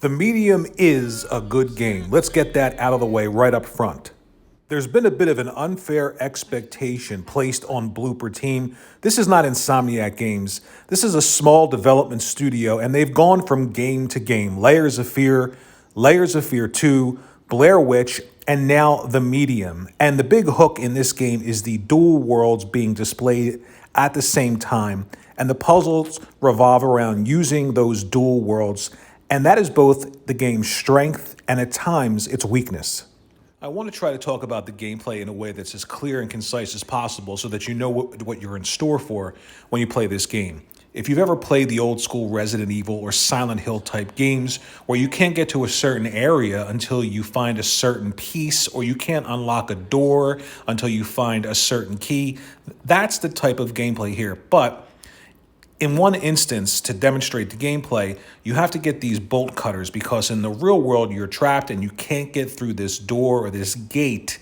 The medium is a good game. Let's get that out of the way right up front. There's been a bit of an unfair expectation placed on Blooper Team. This is not Insomniac Games. This is a small development studio, and they've gone from game to game. Layers of Fear 2, Blair Witch, and now The Medium. And the big hook in this game is the dual worlds being displayed at the same time. And the puzzles revolve around using those dual worlds. And that is both the game's strength and at times its weakness. I want to try to talk about the gameplay in a way that's as clear and concise as possible so that you know what you're in store for when you play this game. If you've ever played the old school Resident Evil or Silent Hill type games where you can't get to a certain area until you find a certain piece, or you can't unlock a door until you find a certain key, that's the type of gameplay here. But in one instance, to demonstrate the gameplay, you have to get these bolt cutters because in the real world, you're trapped and you can't get through this door or this gate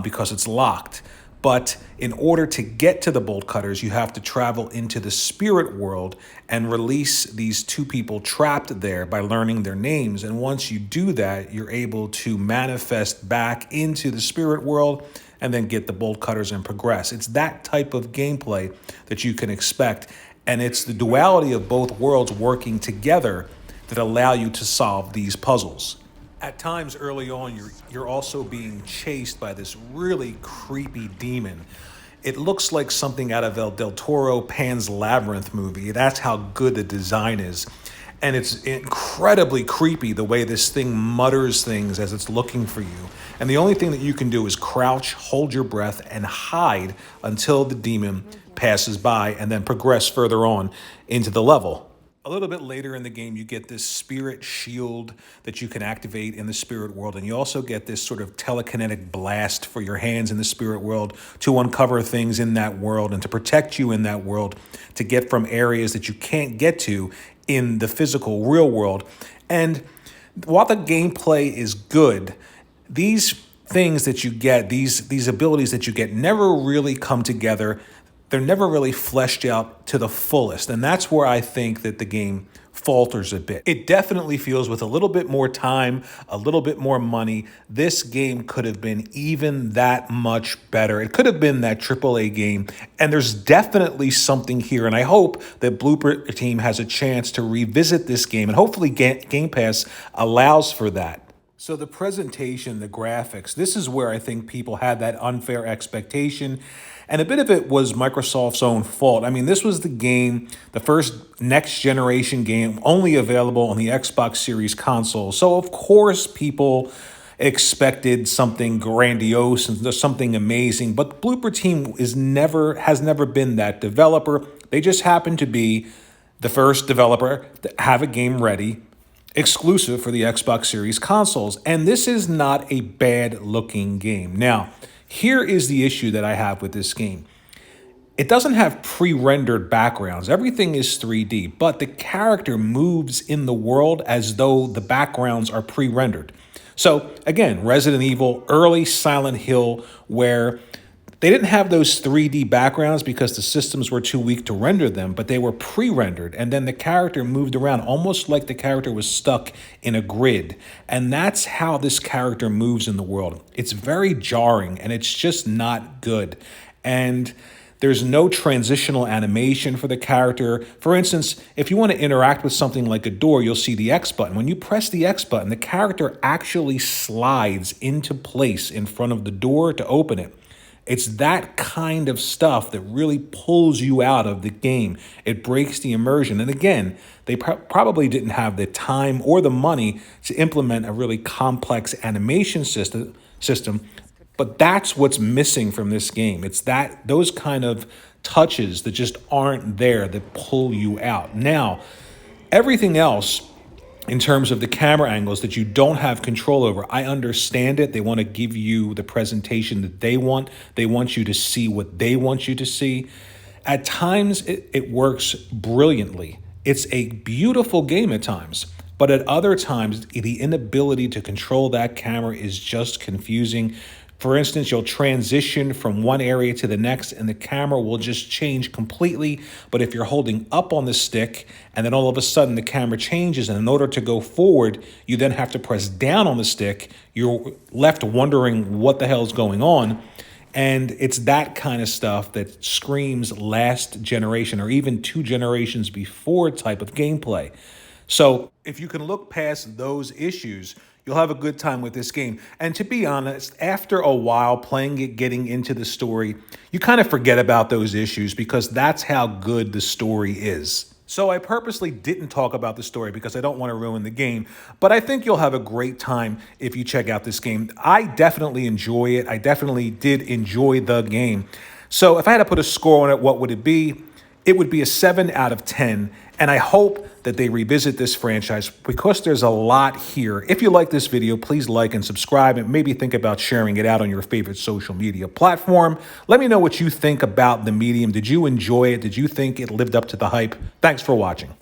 because it's locked. But in order to get to the bolt cutters, you have to travel into the spirit world and release these two people trapped there by learning their names. And once you do that, you're able to manifest back into the spirit world and then get the bolt cutters and progress. It's that type of gameplay that you can expect. And it's the duality of both worlds working together that allow you to solve these puzzles. At times early on, you're also being chased by this really creepy demon. It looks like something out of El Del Toro Pan's Labyrinth movie. That's how good the design is. And it's incredibly creepy the way this thing mutters things as it's looking for you. And the only thing that you can do is crouch, hold your breath, and hide until the demon passes by and then progress further on into the level. A little bit later in the game, you get this spirit shield that you can activate in the spirit world. And you also get this sort of telekinetic blast for your hands in the spirit world to uncover things in that world and to protect you in that world, to get from areas that you can't get to in the physical real world. And while the gameplay is good, these things that you get, these abilities that you get never really come together. They're never really fleshed out to the fullest. And that's where I think that the game falters a bit. It definitely feels with a little bit more time, a little bit more money, this game could have been even that much better. It could have been that AAA game. And there's definitely something here. And I hope that Blooper Team has a chance to revisit this game. And hopefully Game Pass allows for that. So the presentation, the graphics, this is where I think people had that unfair expectation. And a bit of it was Microsoft's own fault. I mean, this was the game, the first next generation game only available on the Xbox Series console. So of course people expected something grandiose and something amazing, but Blooper Team has never been that developer. They just happen to be the first developer to have a game ready exclusive for the Xbox Series consoles. And this is not a bad looking game. Now, here is the issue that I have with this game. It doesn't have pre-rendered backgrounds. Everything is 3D, but the character moves in the world as though the backgrounds are pre-rendered. So again, Resident Evil, early Silent Hill, where they didn't have those 3D backgrounds because the systems were too weak to render them, but they were pre-rendered. And then the character moved around almost like the character was stuck in a grid. And that's how this character moves in the world. It's very jarring and it's just not good. And there's no transitional animation for the character. For instance, if you want to interact with something like a door, you'll see the X button. When you press the X button, the character actually slides into place in front of the door to open it. It's that kind of stuff that really pulls you out of the game. It breaks the immersion. And again, they probably didn't have the time or the money to implement a really complex animation system. But that's what's missing from this game. It's those kind of touches that just aren't there that pull you out. Now, everything else in terms of the camera angles that you don't have control over, I understand it. They want to give you the presentation that they want. They want you to see what they want you to see. At times, it works brilliantly. It's a beautiful game at times. But at other times, the inability to control that camera is just confusing. For instance, you'll transition from one area to the next and the camera will just change completely. But if you're holding up on the stick and then all of a sudden the camera changes, and in order to go forward, you then have to press down on the stick, you're left wondering what the hell is going on. And it's that kind of stuff that screams last generation or even 2 generations before type of gameplay. So if you can look past those issues, you'll have a good time with this game. And to be honest, after a while playing it, getting into the story, you kind of forget about those issues because that's how good the story is. So I purposely didn't talk about the story because I don't want to ruin the game, but I think you'll have a great time if you check out this game. I definitely enjoy it. I definitely did enjoy the game. So if I had to put a score on it, what would it be? It would be a 7 out of 10, and I hope that they revisit this franchise because there's a lot here. If you like this video, please like and subscribe and maybe think about sharing it out on your favorite social media platform. Let me know what you think about the medium. Did you enjoy it? Did you think it lived up to the hype? Thanks for watching.